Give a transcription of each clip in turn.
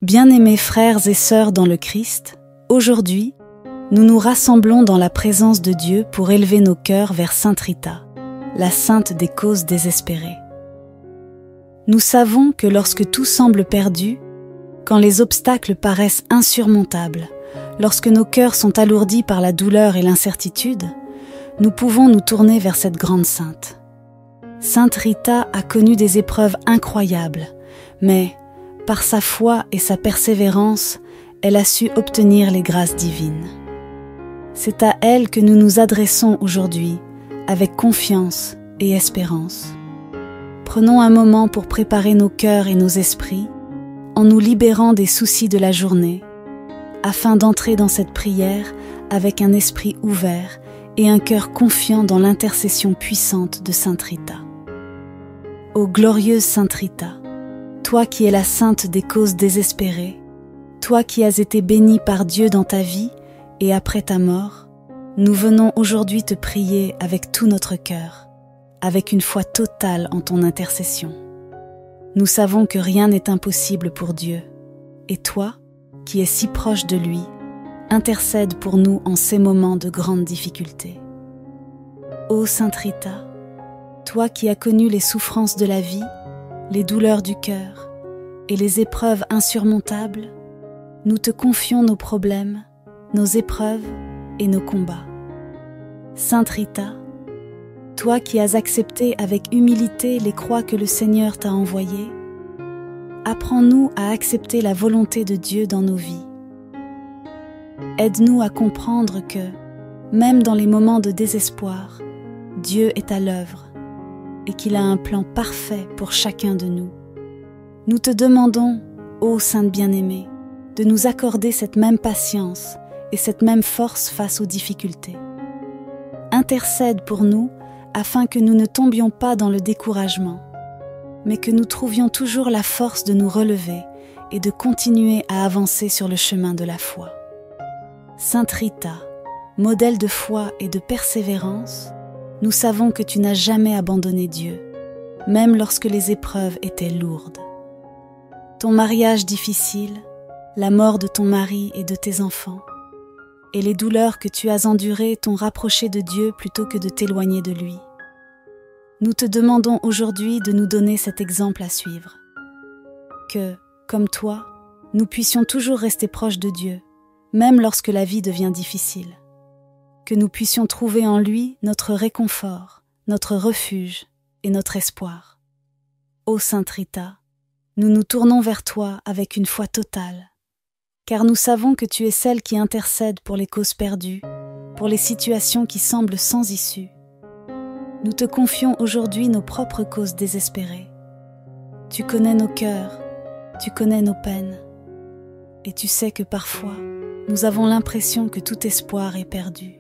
Bien-aimés frères et sœurs dans le Christ, aujourd'hui, nous nous rassemblons dans la présence de Dieu pour élever nos cœurs vers Sainte Rita, la sainte des causes désespérées. Nous savons que lorsque tout semble perdu, quand les obstacles paraissent insurmontables, lorsque nos cœurs sont alourdis par la douleur et l'incertitude, nous pouvons nous tourner vers cette grande sainte. Sainte Rita a connu des épreuves incroyables, mais par sa foi et sa persévérance, elle a su obtenir les grâces divines. C'est à elle que nous nous adressons aujourd'hui, avec confiance et espérance. Prenons un moment pour préparer nos cœurs et nos esprits, en nous libérant des soucis de la journée, afin d'entrer dans cette prière avec un esprit ouvert et un cœur confiant dans l'intercession puissante de Sainte Rita. Ô glorieuse Sainte Rita, toi qui es la sainte des causes désespérées, toi qui as été bénie par Dieu dans ta vie et après ta mort, nous venons aujourd'hui te prier avec tout notre cœur, avec une foi totale en ton intercession. Nous savons que rien n'est impossible pour Dieu, et toi, qui es si proche de lui, intercède pour nous en ces moments de grande difficulté. Ô Sainte Rita, toi qui as connu les souffrances de la vie, les douleurs du cœur et les épreuves insurmontables, nous te confions nos problèmes, nos épreuves et nos combats. Sainte Rita, toi qui as accepté avec humilité les croix que le Seigneur t'a envoyées, apprends-nous à accepter la volonté de Dieu dans nos vies. Aide-nous à comprendre que, même dans les moments de désespoir, Dieu est à l'œuvre et qu'il a un plan parfait pour chacun de nous. Nous te demandons, ô Sainte bien-aimée, de nous accorder cette même patience et cette même force face aux difficultés. Intercède pour nous afin que nous ne tombions pas dans le découragement, mais que nous trouvions toujours la force de nous relever et de continuer à avancer sur le chemin de la foi. Sainte Rita, modèle de foi et de persévérance, nous savons que tu n'as jamais abandonné Dieu, même lorsque les épreuves étaient lourdes. Ton mariage difficile, la mort de ton mari et de tes enfants, et les douleurs que tu as endurées t'ont rapproché de Dieu plutôt que de t'éloigner de lui. Nous te demandons aujourd'hui de nous donner cet exemple à suivre. Que, comme toi, nous puissions toujours rester proches de Dieu, même lorsque la vie devient difficile. Que nous puissions trouver en lui notre réconfort, notre refuge et notre espoir. Ô Sainte Rita, nous nous tournons vers toi avec une foi totale, car nous savons que tu es celle qui intercède pour les causes perdues, pour les situations qui semblent sans issue. Nous te confions aujourd'hui nos propres causes désespérées. Tu connais nos cœurs, tu connais nos peines, et tu sais que parfois, nous avons l'impression que tout espoir est perdu.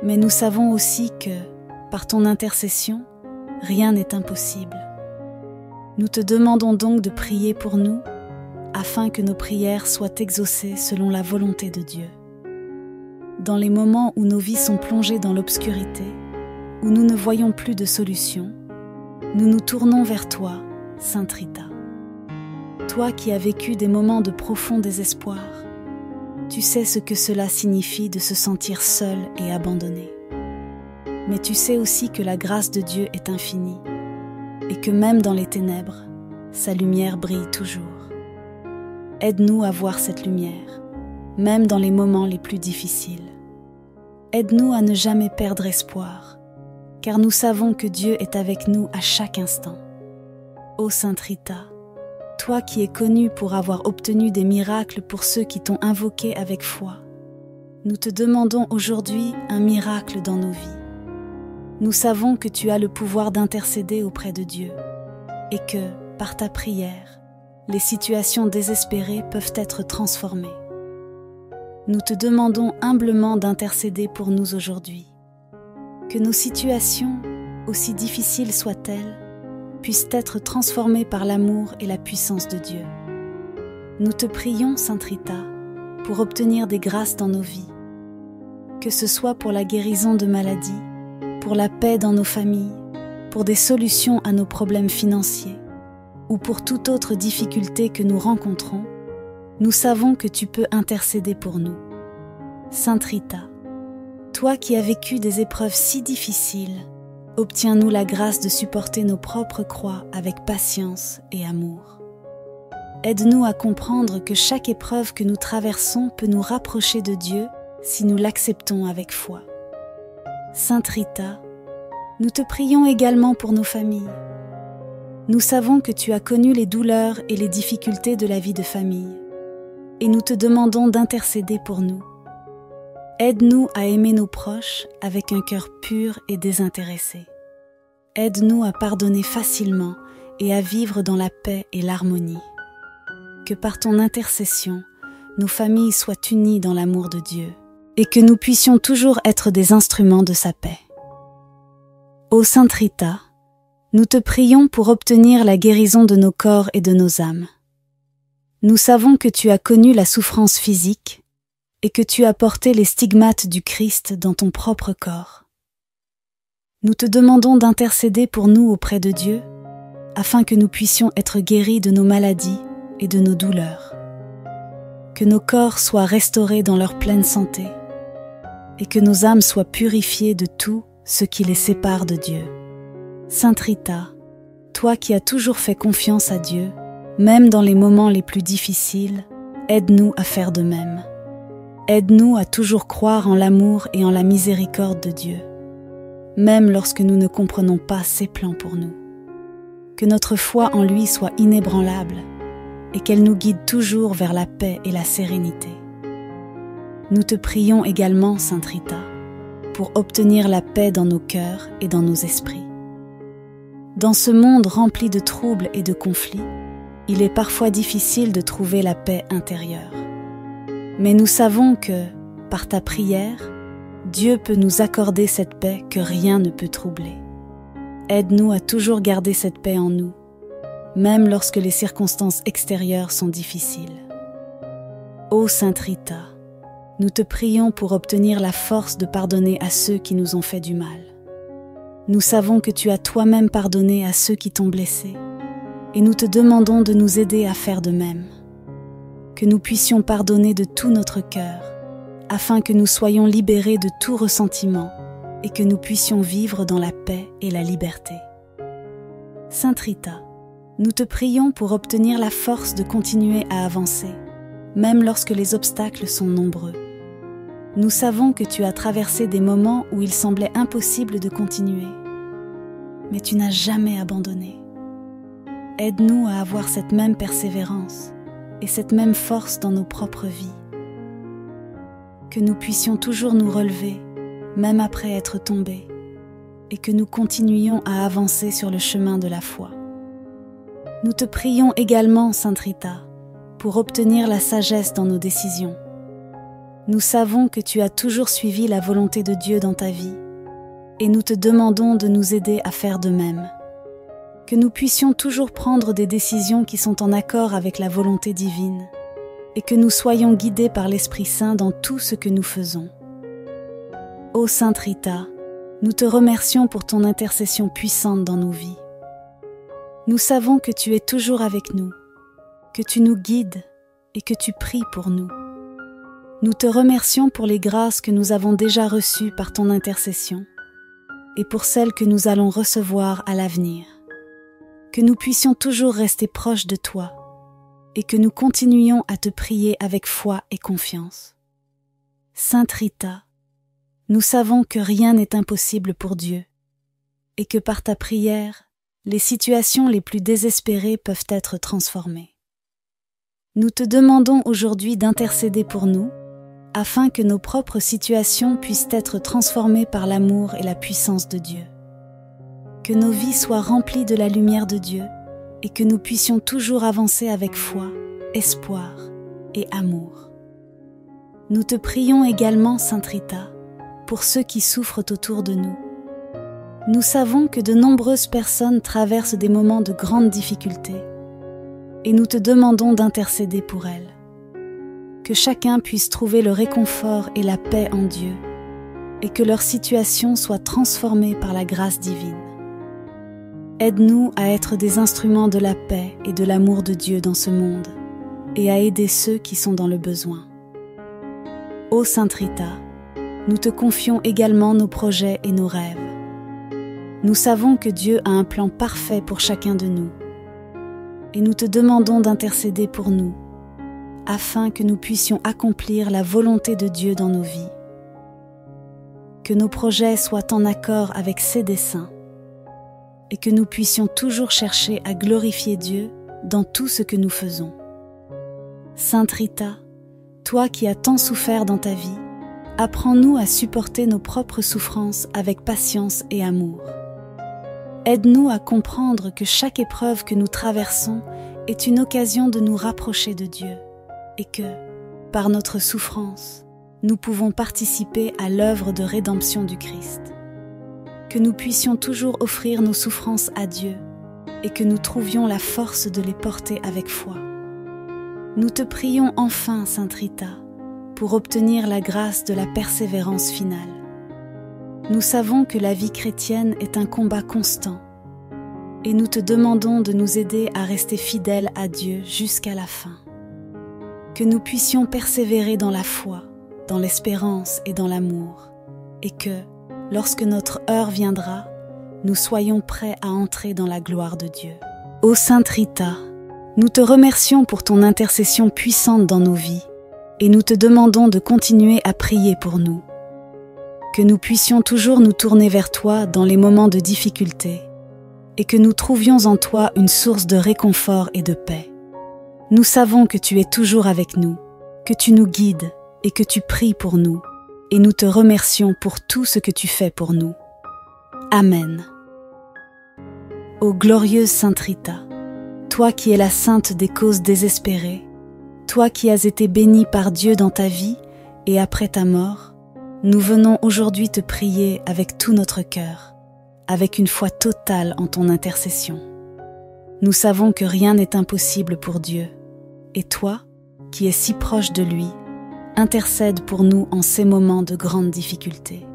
Mais nous savons aussi que, par ton intercession, rien n'est impossible. Nous te demandons donc de prier pour nous, afin que nos prières soient exaucées selon la volonté de Dieu. Dans les moments où nos vies sont plongées dans l'obscurité, où nous ne voyons plus de solution, nous nous tournons vers toi, Sainte Rita. Toi qui as vécu des moments de profond désespoir, tu sais ce que cela signifie de se sentir seul et abandonné. Mais tu sais aussi que la grâce de Dieu est infinie et que même dans les ténèbres, sa lumière brille toujours. Aide-nous à voir cette lumière, même dans les moments les plus difficiles. Aide-nous à ne jamais perdre espoir, car nous savons que Dieu est avec nous à chaque instant. Ô Sainte Rita, toi qui es connue pour avoir obtenu des miracles pour ceux qui t'ont invoqué avec foi, nous te demandons aujourd'hui un miracle dans nos vies. Nous savons que tu as le pouvoir d'intercéder auprès de Dieu et que, par ta prière, les situations désespérées peuvent être transformées. Nous te demandons humblement d'intercéder pour nous aujourd'hui. Que nos situations, aussi difficiles soient-elles, puissent être transformées par l'amour et la puissance de Dieu. Nous te prions, Sainte Rita, pour obtenir des grâces dans nos vies, que ce soit pour la guérison de maladies, pour la paix dans nos familles, pour des solutions à nos problèmes financiers, ou pour toute autre difficulté que nous rencontrons, nous savons que tu peux intercéder pour nous. Sainte Rita, toi qui as vécu des épreuves si difficiles, obtiens-nous la grâce de supporter nos propres croix avec patience et amour. Aide-nous à comprendre que chaque épreuve que nous traversons peut nous rapprocher de Dieu si nous l'acceptons avec foi. Sainte Rita, nous te prions également pour nos familles. Nous savons que tu as connu les douleurs et les difficultés de la vie de famille, et nous te demandons d'intercéder pour nous. Aide-nous à aimer nos proches avec un cœur pur et désintéressé. Aide-nous à pardonner facilement et à vivre dans la paix et l'harmonie. Que par ton intercession, nos familles soient unies dans l'amour de Dieu et que nous puissions toujours être des instruments de sa paix. Ô Sainte Rita, nous te prions pour obtenir la guérison de nos corps et de nos âmes. Nous savons que tu as connu la souffrance physique et que tu as porté les stigmates du Christ dans ton propre corps. Nous te demandons d'intercéder pour nous auprès de Dieu, afin que nous puissions être guéris de nos maladies et de nos douleurs. Que nos corps soient restaurés dans leur pleine santé, et que nos âmes soient purifiées de tout ce qui les sépare de Dieu. Sainte Rita, toi qui as toujours fait confiance à Dieu, même dans les moments les plus difficiles, aide-nous à faire de même. Aide-nous à toujours croire en l'amour et en la miséricorde de Dieu, même lorsque nous ne comprenons pas ses plans pour nous. Que notre foi en lui soit inébranlable et qu'elle nous guide toujours vers la paix et la sérénité. Nous te prions également, Sainte Rita, pour obtenir la paix dans nos cœurs et dans nos esprits. Dans ce monde rempli de troubles et de conflits, il est parfois difficile de trouver la paix intérieure. Mais nous savons que, par ta prière, Dieu peut nous accorder cette paix que rien ne peut troubler. Aide-nous à toujours garder cette paix en nous, même lorsque les circonstances extérieures sont difficiles. Ô Sainte Rita, nous te prions pour obtenir la force de pardonner à ceux qui nous ont fait du mal. Nous savons que tu as toi-même pardonné à ceux qui t'ont blessé, et nous te demandons de nous aider à faire de même. Que nous puissions pardonner de tout notre cœur, afin que nous soyons libérés de tout ressentiment et que nous puissions vivre dans la paix et la liberté. Sainte Rita, nous te prions pour obtenir la force de continuer à avancer, même lorsque les obstacles sont nombreux. Nous savons que tu as traversé des moments où il semblait impossible de continuer, mais tu n'as jamais abandonné. Aide-nous à avoir cette même persévérance et cette même force dans nos propres vies. Que nous puissions toujours nous relever, même après être tombés, et que nous continuions à avancer sur le chemin de la foi. Nous te prions également, Sainte Rita, pour obtenir la sagesse dans nos décisions. Nous savons que tu as toujours suivi la volonté de Dieu dans ta vie, et nous te demandons de nous aider à faire de même. Que nous puissions toujours prendre des décisions qui sont en accord avec la volonté divine, et que nous soyons guidés par l'Esprit Saint dans tout ce que nous faisons. Ô Sainte Rita, nous te remercions pour ton intercession puissante dans nos vies. Nous savons que tu es toujours avec nous, que tu nous guides et que tu pries pour nous. Nous te remercions pour les grâces que nous avons déjà reçues par ton intercession et pour celles que nous allons recevoir à l'avenir. Que nous puissions toujours rester proches de toi et que nous continuions à te prier avec foi et confiance. Sainte Rita, nous savons que rien n'est impossible pour Dieu et que par ta prière, les situations les plus désespérées peuvent être transformées. Nous te demandons aujourd'hui d'intercéder pour nous afin que nos propres situations puissent être transformées par l'amour et la puissance de Dieu. Que nos vies soient remplies de la lumière de Dieu et que nous puissions toujours avancer avec foi, espoir et amour. Nous te prions également, Sainte Rita, pour ceux qui souffrent autour de nous. Nous savons que de nombreuses personnes traversent des moments de grandes difficultés et nous te demandons d'intercéder pour elles. Que chacun puisse trouver le réconfort et la paix en Dieu et que leur situation soit transformée par la grâce divine. Aide-nous à être des instruments de la paix et de l'amour de Dieu dans ce monde, et à aider ceux qui sont dans le besoin. Ô Sainte Rita, nous te confions également nos projets et nos rêves. Nous savons que Dieu a un plan parfait pour chacun de nous, et nous te demandons d'intercéder pour nous, afin que nous puissions accomplir la volonté de Dieu dans nos vies. Que nos projets soient en accord avec ses desseins, et que nous puissions toujours chercher à glorifier Dieu dans tout ce que nous faisons. Sainte Rita, toi qui as tant souffert dans ta vie, apprends-nous à supporter nos propres souffrances avec patience et amour. Aide-nous à comprendre que chaque épreuve que nous traversons est une occasion de nous rapprocher de Dieu et que, par notre souffrance, nous pouvons participer à l'œuvre de rédemption du Christ. Que nous puissions toujours offrir nos souffrances à Dieu et que nous trouvions la force de les porter avec foi. Nous te prions enfin, Sainte Rita, pour obtenir la grâce de la persévérance finale. Nous savons que la vie chrétienne est un combat constant et nous te demandons de nous aider à rester fidèles à Dieu jusqu'à la fin. Que nous puissions persévérer dans la foi, dans l'espérance et dans l'amour, et que, lorsque notre heure viendra, nous soyons prêts à entrer dans la gloire de Dieu. Ô Sainte Rita, nous te remercions pour ton intercession puissante dans nos vies, et nous te demandons de continuer à prier pour nous. Que nous puissions toujours nous tourner vers toi dans les moments de difficulté, et que nous trouvions en toi une source de réconfort et de paix. Nous savons que tu es toujours avec nous, que tu nous guides et que tu pries pour nous, et nous te remercions pour tout ce que tu fais pour nous. Amen. Ô glorieuse Sainte Rita, toi qui es la sainte des causes désespérées, toi qui as été bénie par Dieu dans ta vie et après ta mort, nous venons aujourd'hui te prier avec tout notre cœur, avec une foi totale en ton intercession. Nous savons que rien n'est impossible pour Dieu, et toi, qui es si proche de lui, intercède pour nous en ces moments de grande difficulté.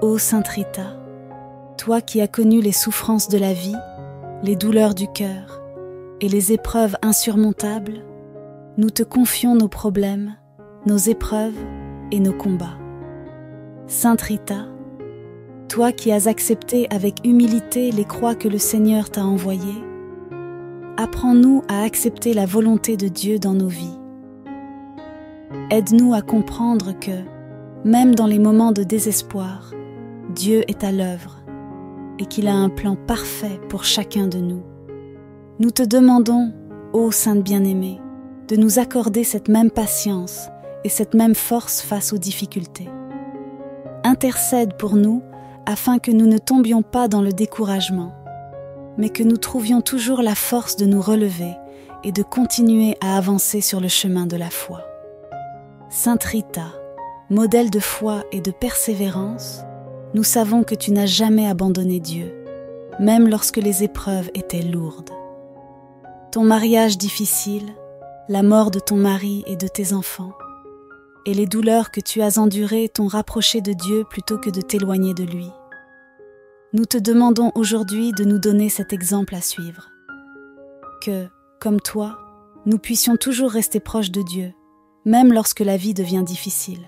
Ô Sainte Rita, toi qui as connu les souffrances de la vie, les douleurs du cœur et les épreuves insurmontables, nous te confions nos problèmes, nos épreuves et nos combats. Sainte Rita, toi qui as accepté avec humilité les croix que le Seigneur t'a envoyées, apprends-nous à accepter la volonté de Dieu dans nos vies. Aide-nous à comprendre que, même dans les moments de désespoir, Dieu est à l'œuvre et qu'il a un plan parfait pour chacun de nous. Nous te demandons, ô Sainte bien-aimée, de nous accorder cette même patience et cette même force face aux difficultés. Intercède pour nous afin que nous ne tombions pas dans le découragement, mais que nous trouvions toujours la force de nous relever et de continuer à avancer sur le chemin de la foi. Sainte Rita, modèle de foi et de persévérance, nous savons que tu n'as jamais abandonné Dieu, même lorsque les épreuves étaient lourdes. Ton mariage difficile, la mort de ton mari et de tes enfants, et les douleurs que tu as endurées t'ont rapproché de Dieu plutôt que de t'éloigner de lui. Nous te demandons aujourd'hui de nous donner cet exemple à suivre. Que, comme toi, nous puissions toujours rester proches de Dieu, même lorsque la vie devient difficile.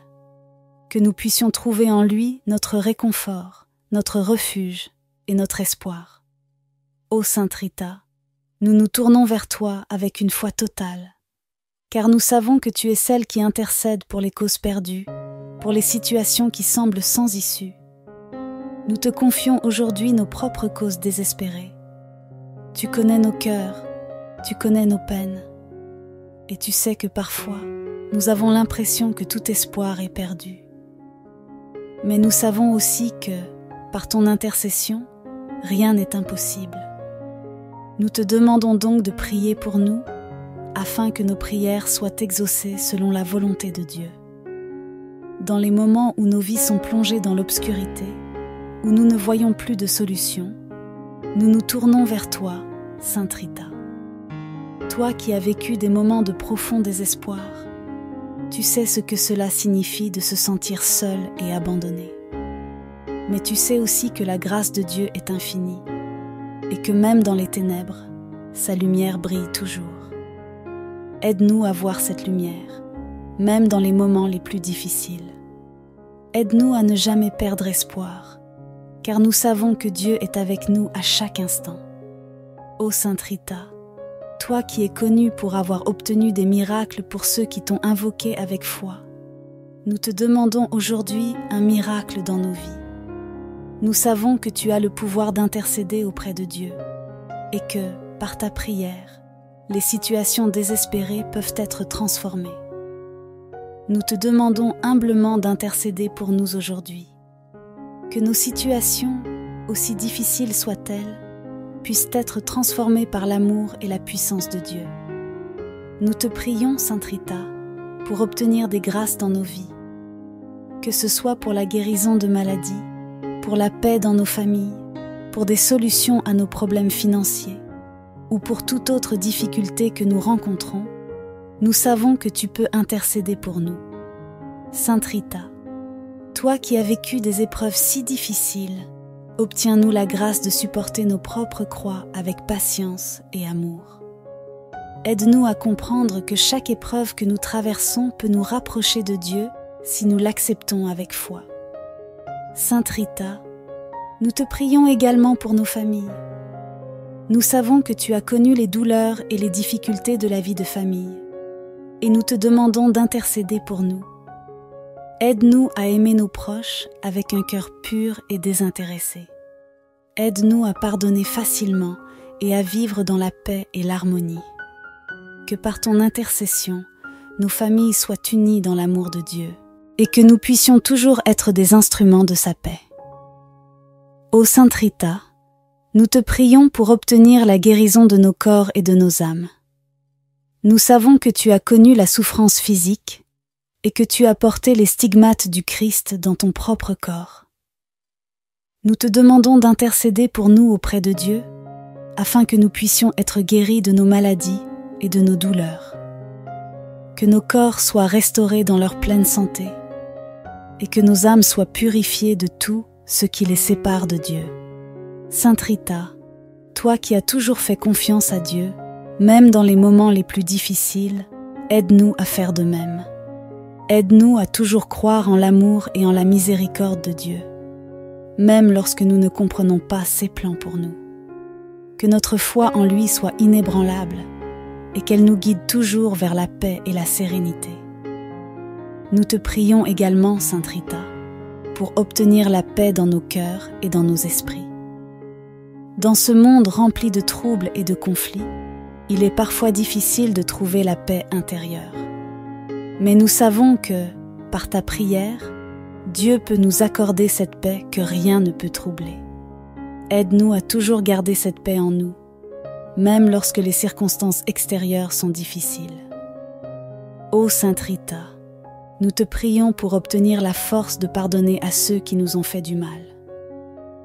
Que nous puissions trouver en lui notre réconfort, notre refuge et notre espoir. Ô Sainte Rita, nous nous tournons vers toi avec une foi totale, car nous savons que tu es celle qui intercède pour les causes perdues, pour les situations qui semblent sans issue. Nous te confions aujourd'hui nos propres causes désespérées. Tu connais nos cœurs, tu connais nos peines, et tu sais que parfois, nous avons l'impression que tout espoir est perdu. Mais nous savons aussi que, par ton intercession, rien n'est impossible. Nous te demandons donc de prier pour nous, afin que nos prières soient exaucées selon la volonté de Dieu. Dans les moments où nos vies sont plongées dans l'obscurité, où nous ne voyons plus de solution, nous nous tournons vers toi, Sainte Rita. Toi qui as vécu des moments de profond désespoir, tu sais ce que cela signifie de se sentir seul et abandonné. Mais tu sais aussi que la grâce de Dieu est infinie et que même dans les ténèbres, sa lumière brille toujours. Aide-nous à voir cette lumière, même dans les moments les plus difficiles. Aide-nous à ne jamais perdre espoir, car nous savons que Dieu est avec nous à chaque instant. Ô Sainte Rita, toi qui es connue pour avoir obtenu des miracles pour ceux qui t'ont invoqué avec foi, nous te demandons aujourd'hui un miracle dans nos vies. Nous savons que tu as le pouvoir d'intercéder auprès de Dieu et que, par ta prière, les situations désespérées peuvent être transformées. Nous te demandons humblement d'intercéder pour nous aujourd'hui. Que nos situations, aussi difficiles soient-elles, puissent être transformées par l'amour et la puissance de Dieu. Nous te prions, Sainte Rita, pour obtenir des grâces dans nos vies, que ce soit pour la guérison de maladies, pour la paix dans nos familles, pour des solutions à nos problèmes financiers ou pour toute autre difficulté que nous rencontrons. Nous savons que tu peux intercéder pour nous. Sainte Rita, toi qui as vécu des épreuves si difficiles, obtiens-nous la grâce de supporter nos propres croix avec patience et amour. Aide-nous à comprendre que chaque épreuve que nous traversons peut nous rapprocher de Dieu si nous l'acceptons avec foi. Sainte Rita, nous te prions également pour nos familles. Nous savons que tu as connu les douleurs et les difficultés de la vie de famille, et nous te demandons d'intercéder pour nous. Aide-nous à aimer nos proches avec un cœur pur et désintéressé. Aide-nous à pardonner facilement et à vivre dans la paix et l'harmonie. Que par ton intercession, nos familles soient unies dans l'amour de Dieu et que nous puissions toujours être des instruments de sa paix. Ô Sainte Rita, nous te prions pour obtenir la guérison de nos corps et de nos âmes. Nous savons que tu as connu la souffrance physique et que tu as porté les stigmates du Christ dans ton propre corps. Nous te demandons d'intercéder pour nous auprès de Dieu, afin que nous puissions être guéris de nos maladies et de nos douleurs. Que nos corps soient restaurés dans leur pleine santé, et que nos âmes soient purifiées de tout ce qui les sépare de Dieu. Sainte Rita, toi qui as toujours fait confiance à Dieu, même dans les moments les plus difficiles, aide-nous à faire de même. Aide-nous à toujours croire en l'amour et en la miséricorde de Dieu, même lorsque nous ne comprenons pas ses plans pour nous. Que notre foi en lui soit inébranlable et qu'elle nous guide toujours vers la paix et la sérénité. Nous te prions également, Sainte Rita, pour obtenir la paix dans nos cœurs et dans nos esprits. Dans ce monde rempli de troubles et de conflits, il est parfois difficile de trouver la paix intérieure. Mais nous savons que, par ta prière, Dieu peut nous accorder cette paix que rien ne peut troubler. Aide-nous à toujours garder cette paix en nous, même lorsque les circonstances extérieures sont difficiles. Ô Sainte Rita, nous te prions pour obtenir la force de pardonner à ceux qui nous ont fait du mal.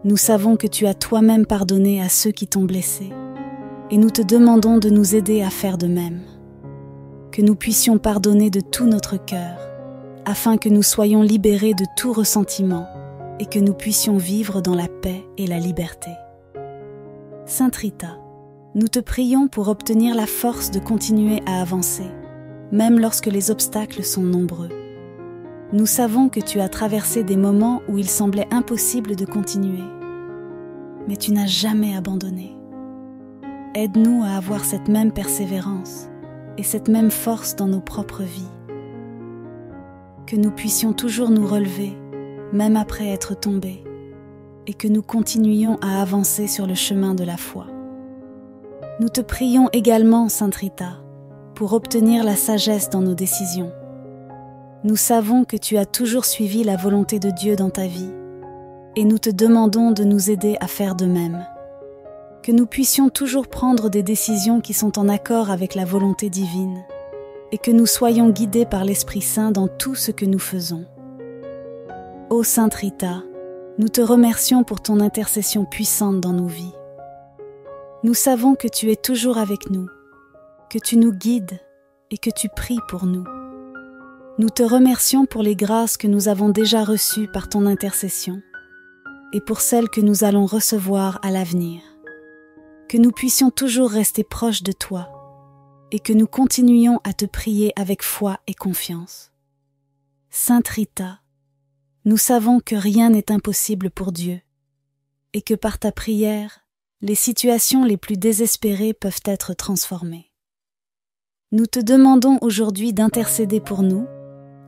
Nous savons que tu as toi-même pardonné à ceux qui t'ont blessé, et nous te demandons de nous aider à faire de même. Que nous puissions pardonner de tout notre cœur, afin que nous soyons libérés de tout ressentiment et que nous puissions vivre dans la paix et la liberté. Sainte Rita, nous te prions pour obtenir la force de continuer à avancer, même lorsque les obstacles sont nombreux. Nous savons que tu as traversé des moments où il semblait impossible de continuer, mais tu n'as jamais abandonné. Aide-nous à avoir cette même persévérance et cette même force dans nos propres vies. Que nous puissions toujours nous relever, même après être tombés, et que nous continuions à avancer sur le chemin de la foi. Nous te prions également, Sainte Rita, pour obtenir la sagesse dans nos décisions. Nous savons que tu as toujours suivi la volonté de Dieu dans ta vie, et nous te demandons de nous aider à faire de même. Que nous puissions toujours prendre des décisions qui sont en accord avec la volonté divine, et que nous soyons guidés par l'Esprit Saint dans tout ce que nous faisons. Ô Sainte Rita, nous te remercions pour ton intercession puissante dans nos vies. Nous savons que tu es toujours avec nous, que tu nous guides et que tu pries pour nous. Nous te remercions pour les grâces que nous avons déjà reçues par ton intercession et pour celles que nous allons recevoir à l'avenir. que nous puissions toujours rester proches de toi et que nous continuions à te prier avec foi et confiance. Sainte Rita, nous savons que rien n'est impossible pour Dieu et que par ta prière, les situations les plus désespérées peuvent être transformées. Nous te demandons aujourd'hui d'intercéder pour nous,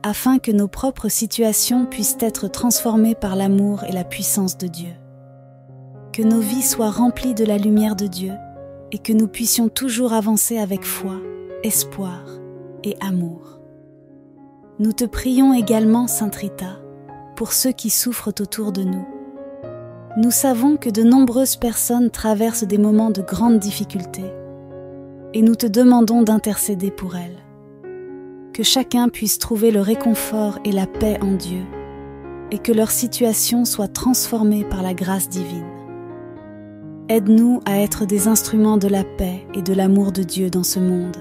afin que nos propres situations puissent être transformées par l'amour et la puissance de Dieu. Que nos vies soient remplies de la lumière de Dieu et que nous puissions toujours avancer avec foi, espoir et amour. Nous te prions également, Sainte Rita, pour ceux qui souffrent autour de nous. Nous savons que de nombreuses personnes traversent des moments de grande difficulté et nous te demandons d'intercéder pour elles. Que chacun puisse trouver le réconfort et la paix en Dieu et que leur situation soit transformée par la grâce divine. Aide-nous à être des instruments de la paix et de l'amour de Dieu dans ce monde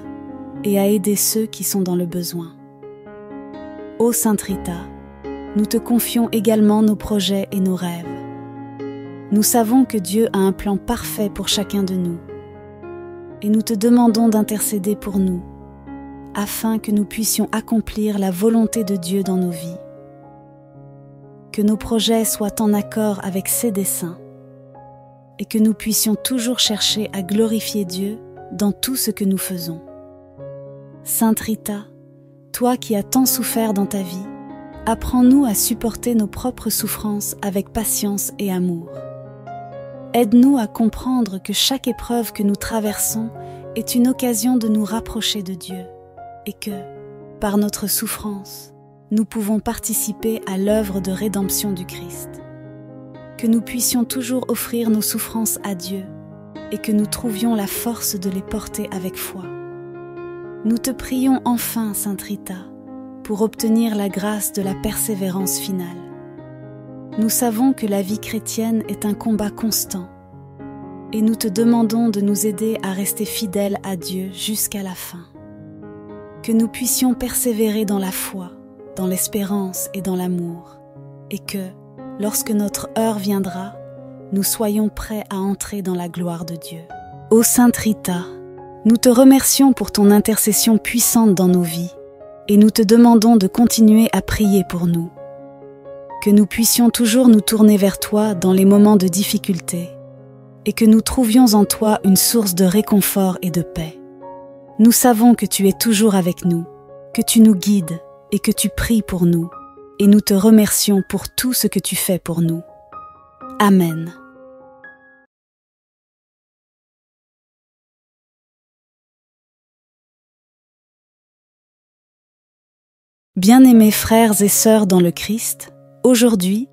et à aider ceux qui sont dans le besoin. Ô Sainte Rita, nous te confions également nos projets et nos rêves. Nous savons que Dieu a un plan parfait pour chacun de nous et nous te demandons d'intercéder pour nous afin que nous puissions accomplir la volonté de Dieu dans nos vies. Que nos projets soient en accord avec ses desseins et que nous puissions toujours chercher à glorifier Dieu dans tout ce que nous faisons. Sainte Rita, toi qui as tant souffert dans ta vie, apprends-nous à supporter nos propres souffrances avec patience et amour. Aide-nous à comprendre que chaque épreuve que nous traversons est une occasion de nous rapprocher de Dieu et que, par notre souffrance, nous pouvons participer à l'œuvre de rédemption du Christ. Que nous puissions toujours offrir nos souffrances à Dieu et que nous trouvions la force de les porter avec foi. Nous te prions enfin, Sainte Rita, pour obtenir la grâce de la persévérance finale. Nous savons que la vie chrétienne est un combat constant et nous te demandons de nous aider à rester fidèles à Dieu jusqu'à la fin. Que nous puissions persévérer dans la foi, dans l'espérance et dans l'amour et que, lorsque notre heure viendra, nous soyons prêts à entrer dans la gloire de Dieu. Ô Sainte Rita, nous te remercions pour ton intercession puissante dans nos vies et nous te demandons de continuer à prier pour nous. Que nous puissions toujours nous tourner vers toi dans les moments de difficulté et que nous trouvions en toi une source de réconfort et de paix. Nous savons que tu es toujours avec nous, que tu nous guides et que tu pries pour nous, et nous te remercions pour tout ce que tu fais pour nous. Amen. Bien-aimés frères et sœurs dans le Christ, aujourd'hui,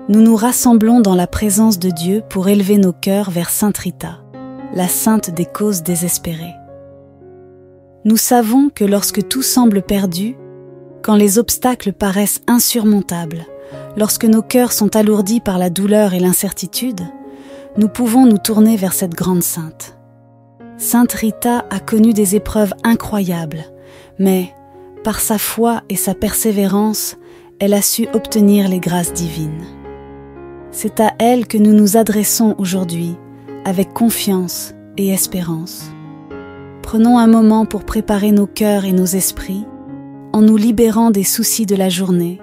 nous nous rassemblons dans la présence de Dieu pour élever nos cœurs vers Sainte Rita, la sainte des causes désespérées. Nous savons que lorsque tout semble perdu, quand les obstacles paraissent insurmontables, lorsque nos cœurs sont alourdis par la douleur et l'incertitude, nous pouvons nous tourner vers cette grande sainte. Sainte Rita a connu des épreuves incroyables, mais par sa foi et sa persévérance, elle a su obtenir les grâces divines. C'est à elle que nous nous adressons aujourd'hui, avec confiance et espérance. Prenons un moment pour préparer nos cœurs et nos esprits, en nous libérant des soucis de la journée,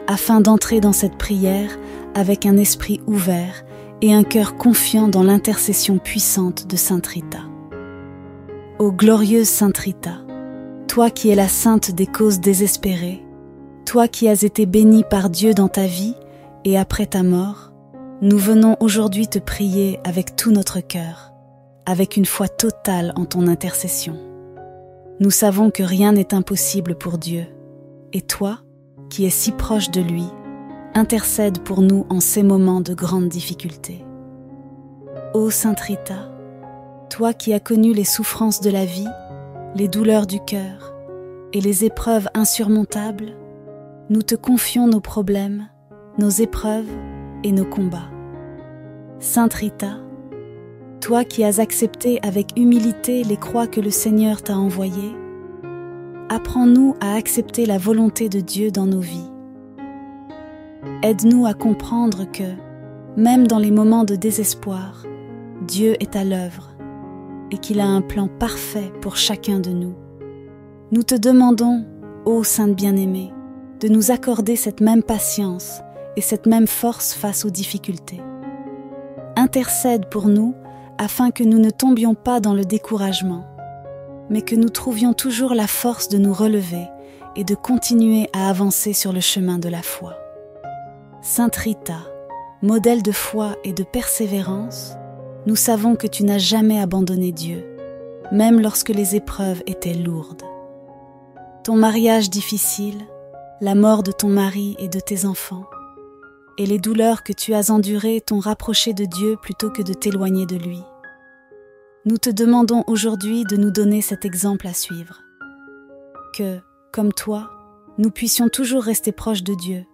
afin d'entrer dans cette prière avec un esprit ouvert et un cœur confiant dans l'intercession puissante de Sainte Rita. Ô glorieuse Sainte Rita, toi qui es la sainte des causes désespérées, toi qui as été bénie par Dieu dans ta vie et après ta mort, nous venons aujourd'hui te prier avec tout notre cœur, avec une foi totale en ton intercession. Nous savons que rien n'est impossible pour Dieu, et toi, qui es si proche de lui, intercède pour nous en ces moments de grande difficulté. Ô Sainte Rita, toi qui as connu les souffrances de la vie, les douleurs du cœur et les épreuves insurmontables, nous te confions nos problèmes, nos épreuves et nos combats. Sainte Rita, toi qui as accepté avec humilité les croix que le Seigneur t'a envoyées, apprends-nous à accepter la volonté de Dieu dans nos vies. Aide-nous à comprendre que, même dans les moments de désespoir, Dieu est à l'œuvre et qu'il a un plan parfait pour chacun de nous. Nous te demandons, ô Sainte bien-aimée, de nous accorder cette même patience et cette même force face aux difficultés. Intercède pour nous afin que nous ne tombions pas dans le découragement, mais que nous trouvions toujours la force de nous relever et de continuer à avancer sur le chemin de la foi. Sainte Rita, modèle de foi et de persévérance, nous savons que tu n'as jamais abandonné Dieu, même lorsque les épreuves étaient lourdes. Ton mariage difficile, la mort de ton mari et de tes enfants, et les douleurs que tu as endurées t'ont rapproché de Dieu plutôt que de t'éloigner de lui. Nous te demandons aujourd'hui de nous donner cet exemple à suivre. Que, comme toi, nous puissions toujours rester proches de Dieu,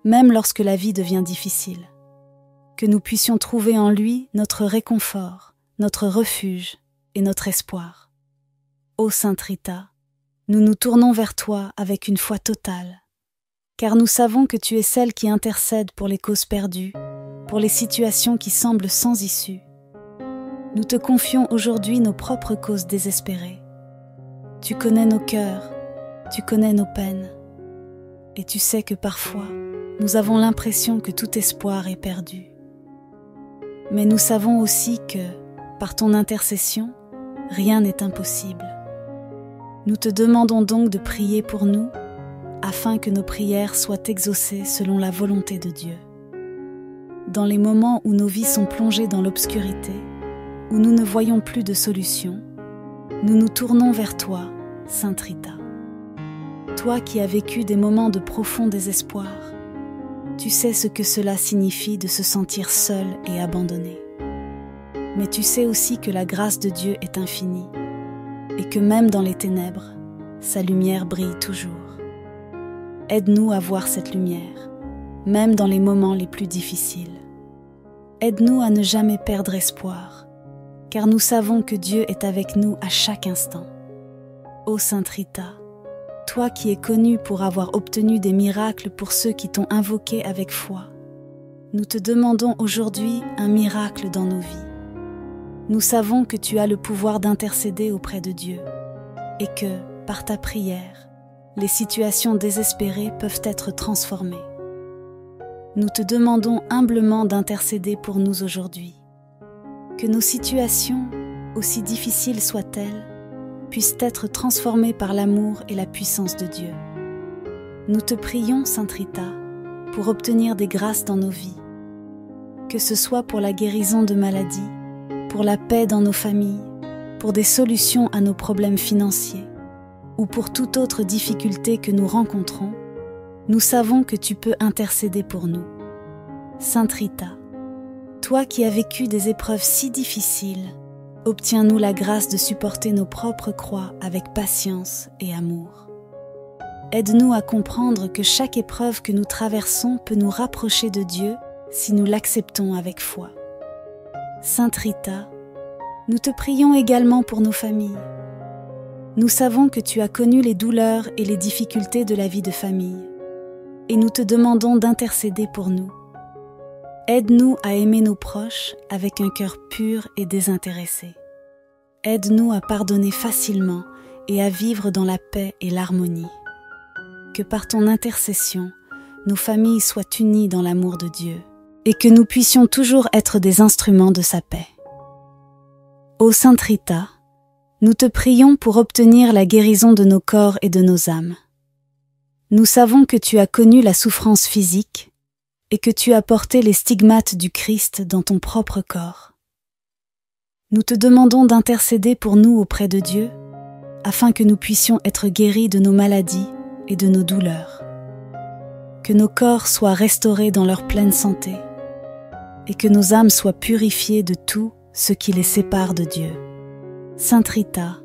même lorsque la vie devient difficile. Que nous puissions trouver en lui notre réconfort, notre refuge et notre espoir. Ô Sainte Rita, nous nous tournons vers toi avec une foi totale, car nous savons que tu es celle qui intercède pour les causes perdues, pour les situations qui semblent sans issue. Nous te confions aujourd'hui nos propres causes désespérées. Tu connais nos cœurs, tu connais nos peines, et tu sais que parfois, nous avons l'impression que tout espoir est perdu. Mais nous savons aussi que, par ton intercession, rien n'est impossible. Nous te demandons donc de prier pour nous, afin que nos prières soient exaucées selon la volonté de Dieu. Dans les moments où nos vies sont plongées dans l'obscurité, où nous ne voyons plus de solution, nous nous tournons vers toi, Sainte Rita. Toi qui as vécu des moments de profond désespoir, tu sais ce que cela signifie de se sentir seul et abandonné. Mais tu sais aussi que la grâce de Dieu est infinie et que même dans les ténèbres, sa lumière brille toujours. Aide-nous à voir cette lumière, même dans les moments les plus difficiles. Aide-nous à ne jamais perdre espoir, car nous savons que Dieu est avec nous à chaque instant. Ô Sainte Rita, toi qui es connue pour avoir obtenu des miracles pour ceux qui t'ont invoqué avec foi, nous te demandons aujourd'hui un miracle dans nos vies. Nous savons que tu as le pouvoir d'intercéder auprès de Dieu et que, par ta prière, les situations désespérées peuvent être transformées. Nous te demandons humblement d'intercéder pour nous aujourd'hui. Que nos situations, aussi difficiles soient-elles, puissent être transformées par l'amour et la puissance de Dieu. Nous te prions, Sainte Rita, pour obtenir des grâces dans nos vies, que ce soit pour la guérison de maladies, pour la paix dans nos familles, pour des solutions à nos problèmes financiers, ou pour toute autre difficulté que nous rencontrons, nous savons que tu peux intercéder pour nous. Sainte Rita, toi qui as vécu des épreuves si difficiles, obtiens-nous la grâce de supporter nos propres croix avec patience et amour. Aide-nous à comprendre que chaque épreuve que nous traversons peut nous rapprocher de Dieu si nous l'acceptons avec foi. Sainte Rita, nous te prions également pour nos familles. Nous savons que tu as connu les douleurs et les difficultés de la vie de famille, et nous te demandons d'intercéder pour nous. Aide-nous à aimer nos proches avec un cœur pur et désintéressé. Aide-nous à pardonner facilement et à vivre dans la paix et l'harmonie. Que par ton intercession, nos familles soient unies dans l'amour de Dieu et que nous puissions toujours être des instruments de sa paix. Ô Sainte Rita, nous te prions pour obtenir la guérison de nos corps et de nos âmes. Nous savons que tu as connu la souffrance physique et que tu as porté les stigmates du Christ dans ton propre corps. Nous te demandons d'intercéder pour nous auprès de Dieu, afin que nous puissions être guéris de nos maladies et de nos douleurs. Que nos corps soient restaurés dans leur pleine santé, et que nos âmes soient purifiées de tout ce qui les sépare de Dieu. Sainte Rita,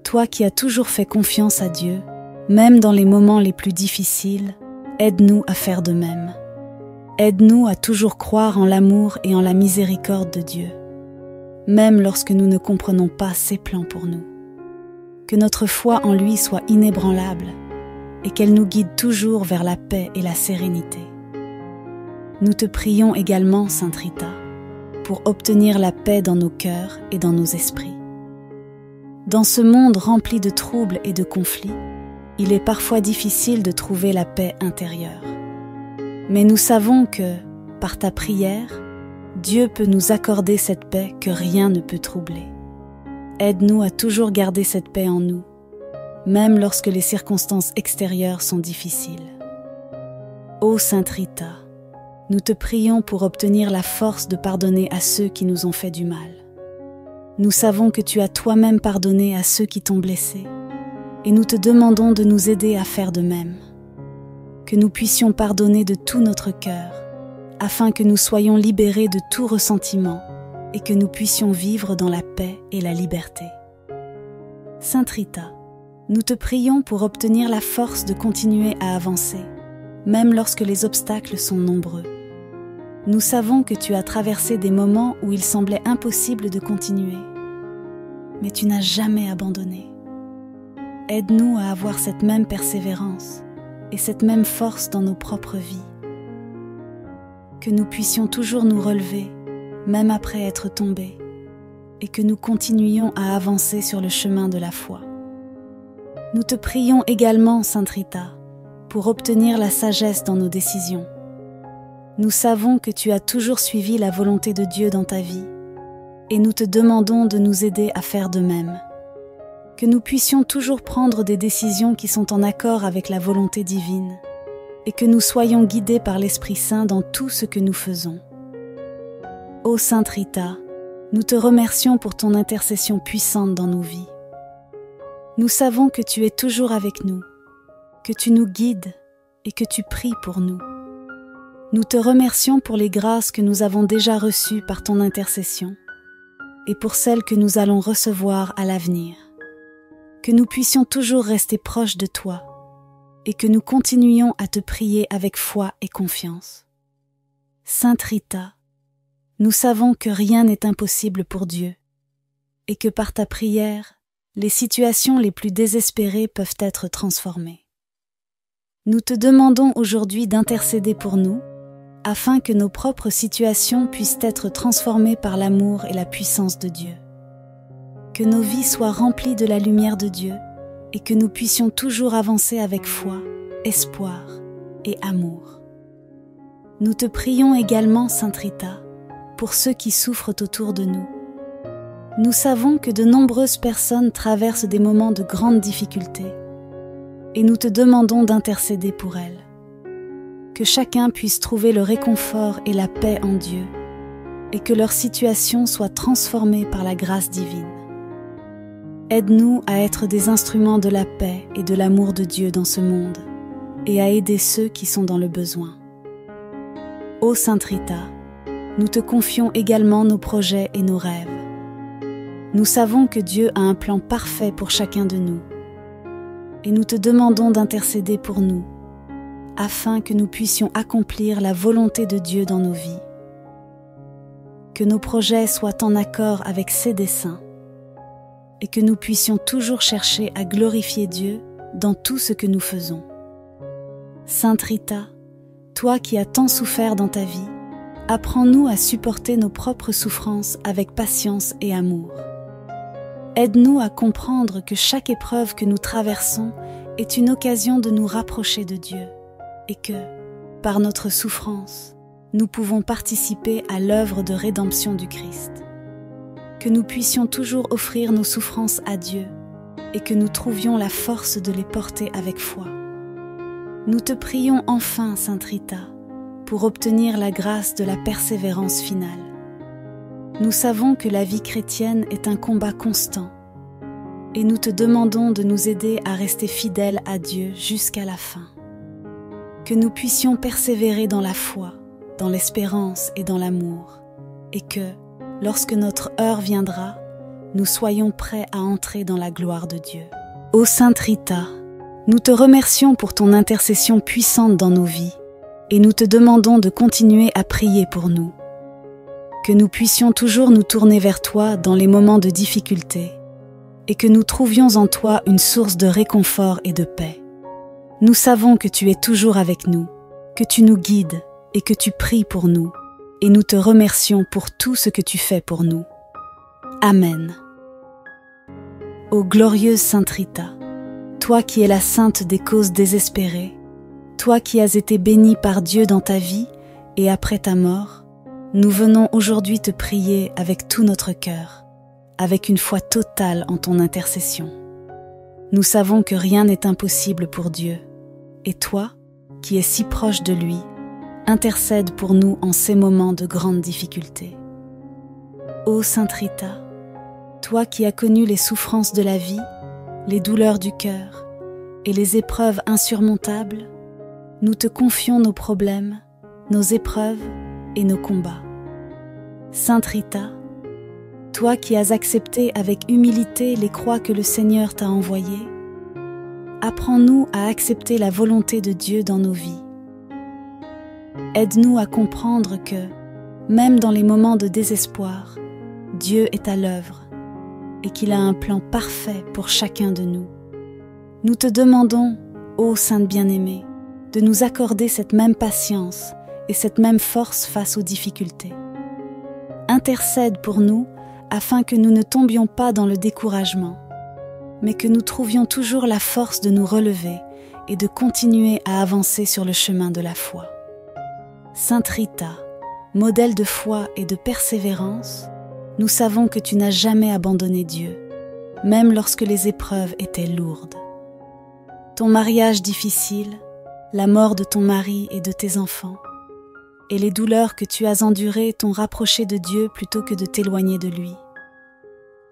toi qui as toujours fait confiance à Dieu, même dans les moments les plus difficiles, aide-nous à faire de même. Aide-nous à toujours croire en l'amour et en la miséricorde de Dieu, même lorsque nous ne comprenons pas ses plans pour nous. Que notre foi en lui soit inébranlable et qu'elle nous guide toujours vers la paix et la sérénité. Nous te prions également, Sainte Rita, pour obtenir la paix dans nos cœurs et dans nos esprits. Dans ce monde rempli de troubles et de conflits, il est parfois difficile de trouver la paix intérieure. Mais nous savons que, par ta prière, Dieu peut nous accorder cette paix que rien ne peut troubler. Aide-nous à toujours garder cette paix en nous, même lorsque les circonstances extérieures sont difficiles. Ô Sainte Rita, nous te prions pour obtenir la force de pardonner à ceux qui nous ont fait du mal. Nous savons que tu as toi-même pardonné à ceux qui t'ont blessé, et nous te demandons de nous aider à faire de même. Que nous puissions pardonner de tout notre cœur, afin que nous soyons libérés de tout ressentiment et que nous puissions vivre dans la paix et la liberté. Sainte Rita, nous te prions pour obtenir la force de continuer à avancer, même lorsque les obstacles sont nombreux. Nous savons que tu as traversé des moments où il semblait impossible de continuer, mais tu n'as jamais abandonné. Aide-nous à avoir cette même persévérance et cette même force dans nos propres vies. Que nous puissions toujours nous relever, même après être tombés, et que nous continuions à avancer sur le chemin de la foi. Nous te prions également, Sainte Rita, pour obtenir la sagesse dans nos décisions. Nous savons que tu as toujours suivi la volonté de Dieu dans ta vie, et nous te demandons de nous aider à faire de même. Que nous puissions toujours prendre des décisions qui sont en accord avec la volonté divine, et que nous soyons guidés par l'Esprit Saint dans tout ce que nous faisons. Ô Sainte Rita, nous te remercions pour ton intercession puissante dans nos vies. Nous savons que tu es toujours avec nous, que tu nous guides et que tu pries pour nous. Nous te remercions pour les grâces que nous avons déjà reçues par ton intercession et pour celles que nous allons recevoir à l'avenir. Que nous puissions toujours rester proches de toi et que nous continuions à te prier avec foi et confiance. Sainte Rita, nous savons que rien n'est impossible pour Dieu et que par ta prière, les situations les plus désespérées peuvent être transformées. Nous te demandons aujourd'hui d'intercéder pour nous afin que nos propres situations puissent être transformées par l'amour et la puissance de Dieu. Que nos vies soient remplies de la lumière de Dieu et que nous puissions toujours avancer avec foi, espoir et amour. Nous te prions également, Sainte Rita, pour ceux qui souffrent autour de nous. Nous savons que de nombreuses personnes traversent des moments de grandes difficultés et nous te demandons d'intercéder pour elles. Que chacun puisse trouver le réconfort et la paix en Dieu et que leur situation soit transformée par la grâce divine. Aide-nous à être des instruments de la paix et de l'amour de Dieu dans ce monde et à aider ceux qui sont dans le besoin. Ô Sainte Rita, nous te confions également nos projets et nos rêves. Nous savons que Dieu a un plan parfait pour chacun de nous et nous te demandons d'intercéder pour nous afin que nous puissions accomplir la volonté de Dieu dans nos vies. Que nos projets soient en accord avec ses desseins et que nous puissions toujours chercher à glorifier Dieu dans tout ce que nous faisons. Sainte Rita, toi qui as tant souffert dans ta vie, apprends-nous à supporter nos propres souffrances avec patience et amour. Aide-nous à comprendre que chaque épreuve que nous traversons est une occasion de nous rapprocher de Dieu et que, par notre souffrance, nous pouvons participer à l'œuvre de rédemption du Christ. Que nous puissions toujours offrir nos souffrances à Dieu et que nous trouvions la force de les porter avec foi. Nous te prions enfin, Sainte Rita, pour obtenir la grâce de la persévérance finale. Nous savons que la vie chrétienne est un combat constant et nous te demandons de nous aider à rester fidèles à Dieu jusqu'à la fin. Que nous puissions persévérer dans la foi, dans l'espérance et dans l'amour, et que, lorsque notre heure viendra, nous soyons prêts à entrer dans la gloire de Dieu. Ô Sainte Rita, nous te remercions pour ton intercession puissante dans nos vies, et nous te demandons de continuer à prier pour nous. Que nous puissions toujours nous tourner vers toi dans les moments de difficulté, et que nous trouvions en toi une source de réconfort et de paix. Nous savons que tu es toujours avec nous, que tu nous guides et que tu pries pour nous, et nous te remercions pour tout ce que tu fais pour nous. Amen. Ô glorieuse Sainte Rita, toi qui es la sainte des causes désespérées, toi qui as été bénie par Dieu dans ta vie et après ta mort, nous venons aujourd'hui te prier avec tout notre cœur, avec une foi totale en ton intercession. Nous savons que rien n'est impossible pour Dieu, et toi, qui es si proche de lui, intercède pour nous en ces moments de grande difficulté. Ô Sainte Rita, toi qui as connu les souffrances de la vie, les douleurs du cœur et les épreuves insurmontables, nous te confions nos problèmes, nos épreuves et nos combats. Sainte Rita, toi qui as accepté avec humilité les croix que le Seigneur t'a envoyées, apprends-nous à accepter la volonté de Dieu dans nos vies. Aide-nous à comprendre que, même dans les moments de désespoir, Dieu est à l'œuvre et qu'il a un plan parfait pour chacun de nous. Nous te demandons, ô Sainte bien-aimée, de nous accorder cette même patience et cette même force face aux difficultés. Intercède pour nous afin que nous ne tombions pas dans le découragement, mais que nous trouvions toujours la force de nous relever et de continuer à avancer sur le chemin de la foi. Sainte Rita, modèle de foi et de persévérance, nous savons que tu n'as jamais abandonné Dieu, même lorsque les épreuves étaient lourdes. Ton mariage difficile, la mort de ton mari et de tes enfants, et les douleurs que tu as endurées t'ont rapproché de Dieu plutôt que de t'éloigner de lui.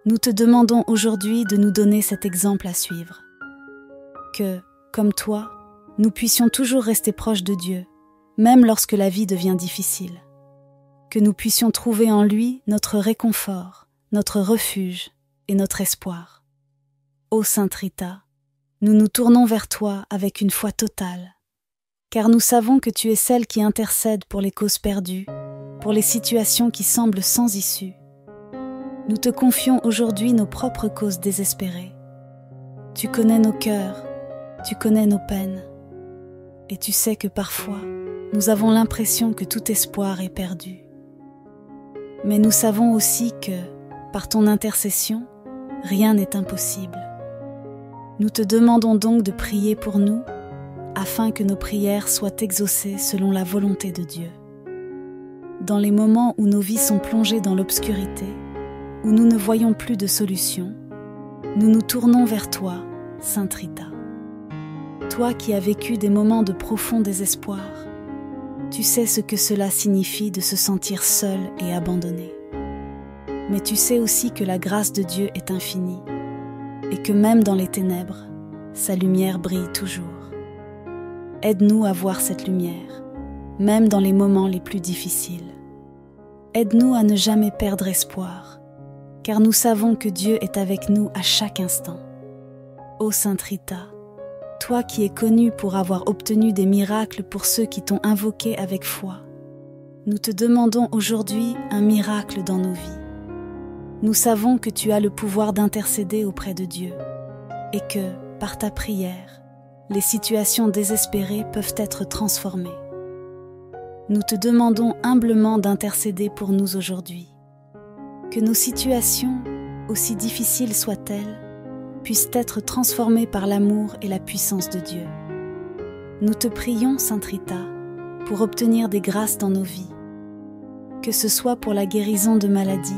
Nous te demandons aujourd'hui de nous donner cet exemple à suivre. Que, comme toi, nous puissions toujours rester proches de Dieu, même lorsque la vie devient difficile. Que nous puissions trouver en lui notre réconfort, notre refuge et notre espoir. Ô Sainte Rita, nous nous tournons vers toi avec une foi totale, car nous savons que tu es celle qui intercède pour les causes perdues, pour les situations qui semblent sans issue. Nous te confions aujourd'hui nos propres causes désespérées. Tu connais nos cœurs, tu connais nos peines, et tu sais que parfois, nous avons l'impression que tout espoir est perdu. Mais nous savons aussi que, par ton intercession, rien n'est impossible. Nous te demandons donc de prier pour nous, afin que nos prières soient exaucées selon la volonté de Dieu. Dans les moments où nos vies sont plongées dans l'obscurité, où nous ne voyons plus de solution, nous nous tournons vers toi, Sainte Rita. Toi qui as vécu des moments de profond désespoir, tu sais ce que cela signifie de se sentir seul et abandonné. Mais tu sais aussi que la grâce de Dieu est infinie et que même dans les ténèbres, sa lumière brille toujours. Aide-nous à voir cette lumière, même dans les moments les plus difficiles. Aide-nous à ne jamais perdre espoir, car nous savons que Dieu est avec nous à chaque instant. Ô Sainte Rita, toi qui es connue pour avoir obtenu des miracles pour ceux qui t'ont invoqué avec foi, nous te demandons aujourd'hui un miracle dans nos vies. Nous savons que tu as le pouvoir d'intercéder auprès de Dieu et que, par ta prière, les situations désespérées peuvent être transformées. Nous te demandons humblement d'intercéder pour nous aujourd'hui. Que nos situations, aussi difficiles soient-elles, puissent être transformées par l'amour et la puissance de Dieu. Nous te prions, Sainte Rita, pour obtenir des grâces dans nos vies, que ce soit pour la guérison de maladies,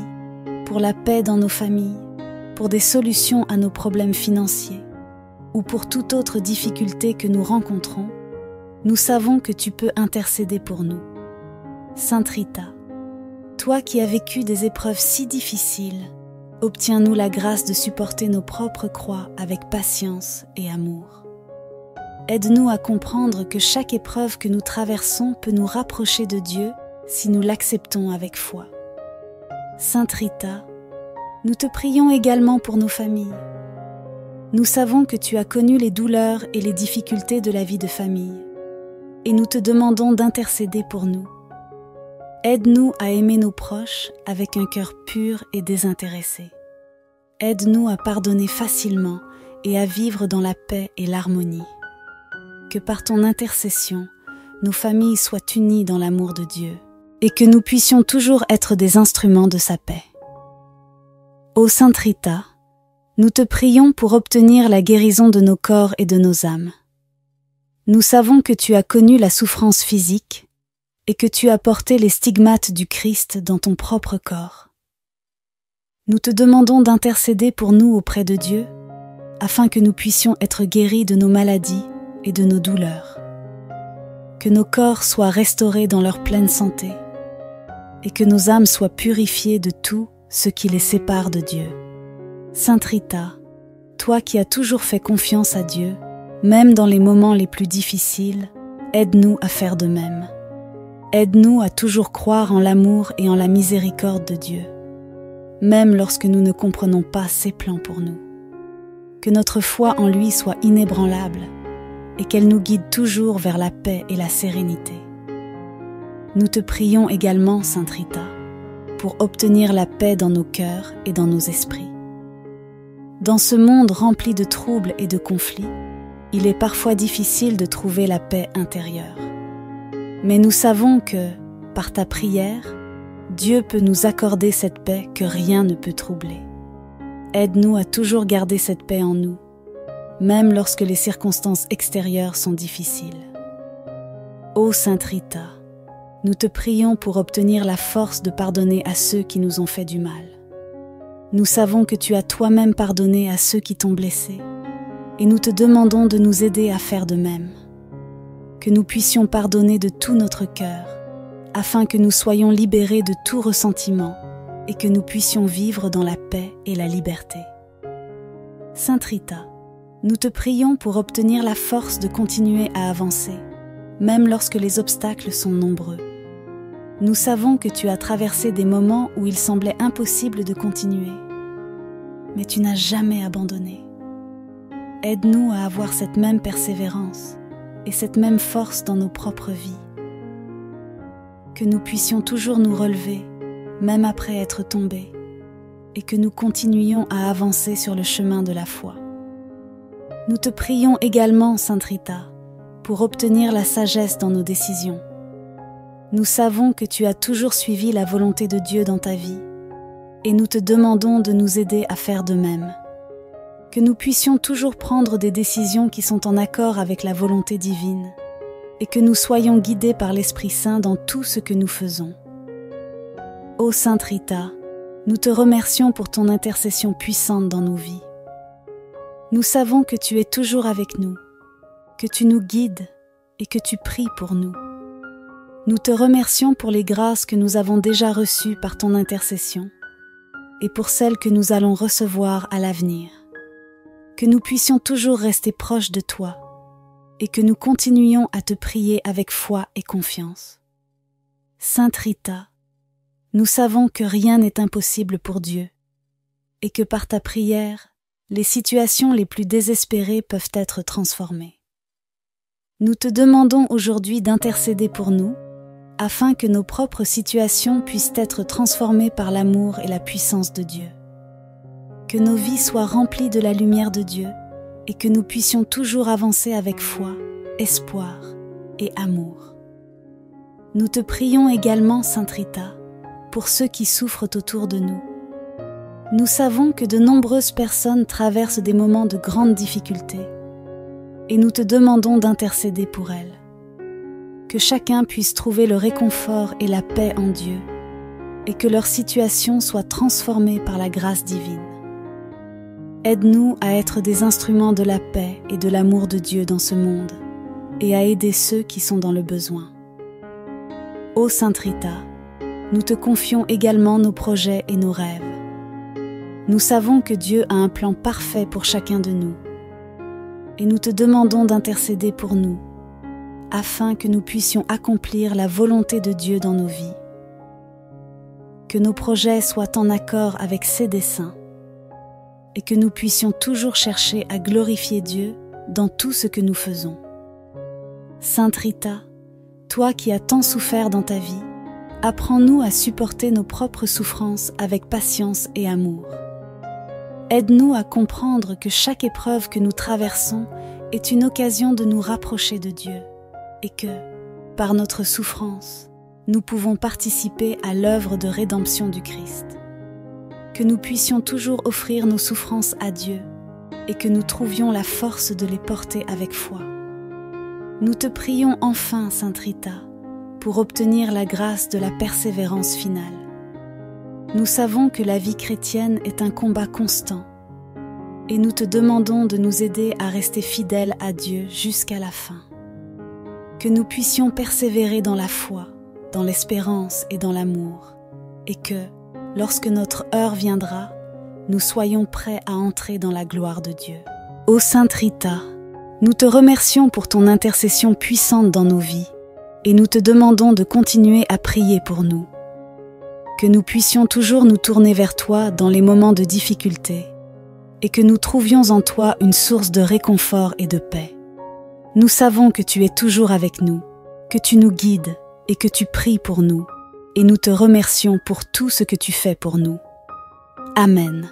pour la paix dans nos familles, pour des solutions à nos problèmes financiers, ou pour toute autre difficulté que nous rencontrons. Nous savons que tu peux intercéder pour nous. Sainte Rita, toi qui as vécu des épreuves si difficiles, obtiens-nous la grâce de supporter nos propres croix avec patience et amour. Aide-nous à comprendre que chaque épreuve que nous traversons peut nous rapprocher de Dieu si nous l'acceptons avec foi. Sainte Rita, nous te prions également pour nos familles. Nous savons que tu as connu les douleurs et les difficultés de la vie de famille, et nous te demandons d'intercéder pour nous. Aide-nous à aimer nos proches avec un cœur pur et désintéressé. Aide-nous à pardonner facilement et à vivre dans la paix et l'harmonie. Que par ton intercession, nos familles soient unies dans l'amour de Dieu. et que nous puissions toujours être des instruments de sa paix. Ô Sainte Rita, nous te prions pour obtenir la guérison de nos corps et de nos âmes. Nous savons que tu as connu la souffrance physique et que tu as porté les stigmates du Christ dans ton propre corps. Nous te demandons d'intercéder pour nous auprès de Dieu, afin que nous puissions être guéris de nos maladies et de nos douleurs. Que nos corps soient restaurés dans leur pleine santé, et que nos âmes soient purifiées de tout ce qui les sépare de Dieu. Sainte Rita, toi qui as toujours fait confiance à Dieu, même dans les moments les plus difficiles, aide-nous à faire de même. Aide-nous à toujours croire en l'amour et en la miséricorde de Dieu, même lorsque nous ne comprenons pas ses plans pour nous. Que notre foi en lui soit inébranlable et qu'elle nous guide toujours vers la paix et la sérénité. Nous te prions également, Sainte Rita, pour obtenir la paix dans nos cœurs et dans nos esprits. Dans ce monde rempli de troubles et de conflits, il est parfois difficile de trouver la paix intérieure. Mais nous savons que, par ta prière, Dieu peut nous accorder cette paix que rien ne peut troubler. Aide-nous à toujours garder cette paix en nous, même lorsque les circonstances extérieures sont difficiles. Ô Sainte Rita, nous te prions pour obtenir la force de pardonner à ceux qui nous ont fait du mal. Nous savons que tu as toi-même pardonné à ceux qui t'ont blessé, et nous te demandons de nous aider à faire de même. Que nous puissions pardonner de tout notre cœur, afin que nous soyons libérés de tout ressentiment et que nous puissions vivre dans la paix et la liberté. Sainte Rita, nous te prions pour obtenir la force de continuer à avancer, même lorsque les obstacles sont nombreux. Nous savons que tu as traversé des moments où il semblait impossible de continuer, mais tu n'as jamais abandonné. Aide-nous à avoir cette même persévérance et cette même force dans nos propres vies. Que nous puissions toujours nous relever, même après être tombés, et que nous continuions à avancer sur le chemin de la foi. Nous te prions également, Sainte Rita, pour obtenir la sagesse dans nos décisions. Nous savons que tu as toujours suivi la volonté de Dieu dans ta vie, et nous te demandons de nous aider à faire de même. Que nous puissions toujours prendre des décisions qui sont en accord avec la volonté divine, et que nous soyons guidés par l'Esprit Saint dans tout ce que nous faisons. Ô Sainte Rita, nous te remercions pour ton intercession puissante dans nos vies. Nous savons que tu es toujours avec nous, que tu nous guides et que tu pries pour nous. Nous te remercions pour les grâces que nous avons déjà reçues par ton intercession et pour celles que nous allons recevoir à l'avenir. Que nous puissions toujours rester proches de toi et que nous continuions à te prier avec foi et confiance. Sainte Rita, nous savons que rien n'est impossible pour Dieu et que par ta prière, les situations les plus désespérées peuvent être transformées. Nous te demandons aujourd'hui d'intercéder pour nous afin que nos propres situations puissent être transformées par l'amour et la puissance de Dieu. Que nos vies soient remplies de la lumière de Dieu et que nous puissions toujours avancer avec foi, espoir et amour. Nous te prions également, Sainte Rita, pour ceux qui souffrent autour de nous. Nous savons que de nombreuses personnes traversent des moments de grandes difficultés et nous te demandons d'intercéder pour elles. Que chacun puisse trouver le réconfort et la paix en Dieu et que leur situation soit transformée par la grâce divine. Aide-nous à être des instruments de la paix et de l'amour de Dieu dans ce monde et à aider ceux qui sont dans le besoin. Ô Sainte Rita, nous te confions également nos projets et nos rêves. Nous savons que Dieu a un plan parfait pour chacun de nous et nous te demandons d'intercéder pour nous afin que nous puissions accomplir la volonté de Dieu dans nos vies. Que nos projets soient en accord avec ses desseins et que nous puissions toujours chercher à glorifier Dieu dans tout ce que nous faisons. Sainte Rita, toi qui as tant souffert dans ta vie, apprends-nous à supporter nos propres souffrances avec patience et amour. Aide-nous à comprendre que chaque épreuve que nous traversons est une occasion de nous rapprocher de Dieu et que, par notre souffrance, nous pouvons participer à l'œuvre de rédemption du Christ. Que nous puissions toujours offrir nos souffrances à Dieu et que nous trouvions la force de les porter avec foi. Nous te prions enfin, Sainte Rita, pour obtenir la grâce de la persévérance finale. Nous savons que la vie chrétienne est un combat constant et nous te demandons de nous aider à rester fidèles à Dieu jusqu'à la fin. Que nous puissions persévérer dans la foi, dans l'espérance et dans l'amour, et que, lorsque notre heure viendra, nous soyons prêts à entrer dans la gloire de Dieu. Ô Sainte Rita, nous te remercions pour ton intercession puissante dans nos vies, et nous te demandons de continuer à prier pour nous. Que nous puissions toujours nous tourner vers toi dans les moments de difficulté, et que nous trouvions en toi une source de réconfort et de paix. Nous savons que tu es toujours avec nous, que tu nous guides et que tu pries pour nous, et nous te remercions pour tout ce que tu fais pour nous. Amen.